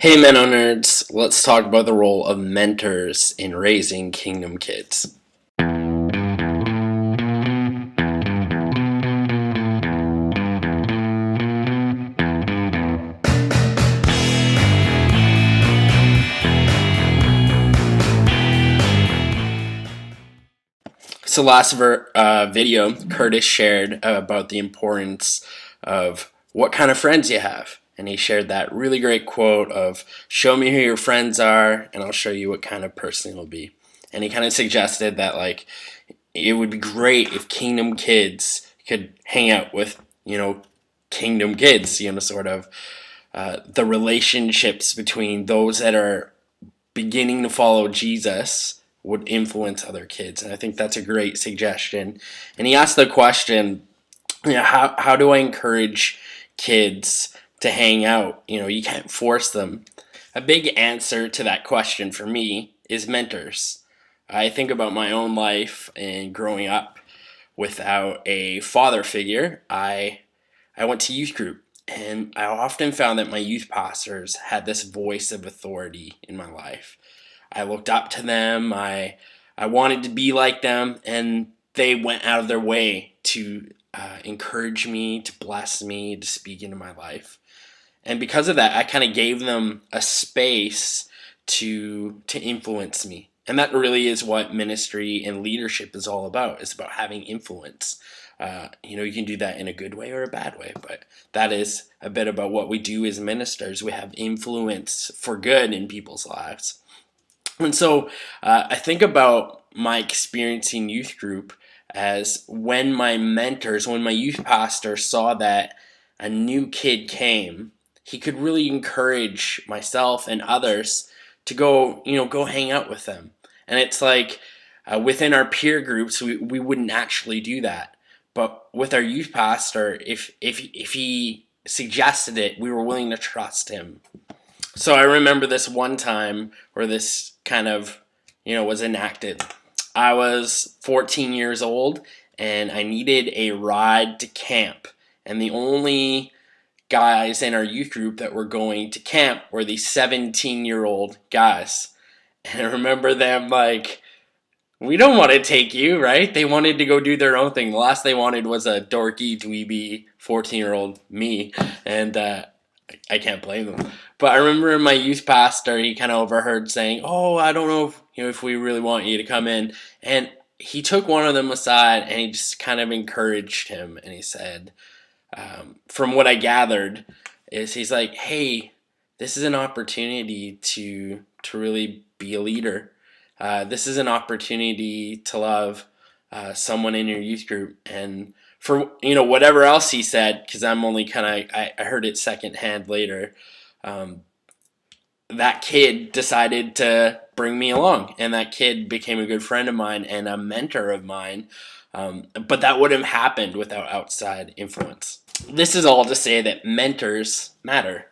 Hey MennoNerds, let's talk about the role of mentors in raising kingdom kids. So last video, Curtis shared about the importance of what kind of friends you have. And he shared that really great quote of, show me who your friends are and I'll show you what kind of person you'll be. And he kind of suggested that it would be great if kingdom kids could hang out with, kingdom kids, sort of the relationships between those that are beginning to follow Jesus would influence other kids. And I think that's a great suggestion. And he asked the question, how do I encourage kids to hang out? You can't force them. A big answer to that question for me is mentors. I think about my own life and growing up without a father figure. I went to youth group, and I often found that my youth pastors had this voice of authority in my life. I looked up to them. I wanted to be like them, and they went out of their way to encourage me, to bless me, to speak into my life. And because of that, I kind of gave them a space to influence me. And that really is what ministry and leadership is all about. It's about having influence. You can do that in a good way or a bad way, but that is a bit about what we do as ministers. We have influence for good in people's lives. And so I think about my experience in youth group as when my youth pastor saw that a new kid came, he could really encourage myself and others to go hang out with them. And it's like within our peer groups, we wouldn't actually do that. But with our youth pastor, if he suggested it, we were willing to trust him. So I remember this one time where this kind of, was enacted. I was 14 years old and I needed a ride to camp. And the only guys in our youth group that were going to camp were these 17-year-old guys. And I remember them we don't want to take you, right? They wanted to go do their own thing. The last they wanted was a dorky, dweeby 14-year-old me. And I can't blame them. But I remember my youth pastor, he kind of overheard saying, oh, I don't know if we really want you to come in. And he took one of them aside and he just kind of encouraged him. And he said, from what I gathered, he's like, hey, this is an opportunity to really be a leader. This is an opportunity to love someone in your youth group. And for whatever else he said, because I'm only I heard it secondhand later, that kid decided to bring me along, and that kid became a good friend of mine and a mentor of mine. But that wouldn't have happened without outside influence. This is all to say that mentors matter.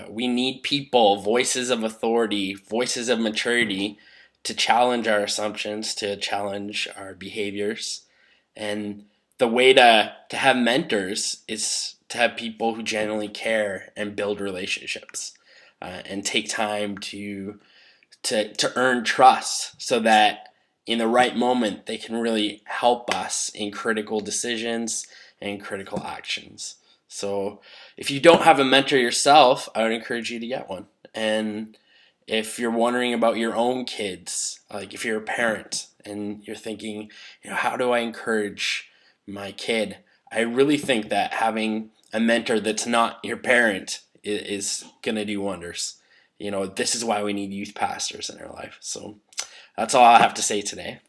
We need people, voices of authority, voices of maturity, to challenge our assumptions, to challenge our behaviors. And the way to have mentors is to have people who genuinely care and build relationships and take time to earn trust so that in the right moment they can really help us in critical decisions and critical actions. So if you don't have a mentor yourself, I would encourage you to get one. And if you're wondering about your own kids, like if you're a parent and you're thinking, how do I encourage my kid? I really think that having a mentor that's not your parent is going to do wonders. This is why we need youth pastors in our life. So that's all I have to say today.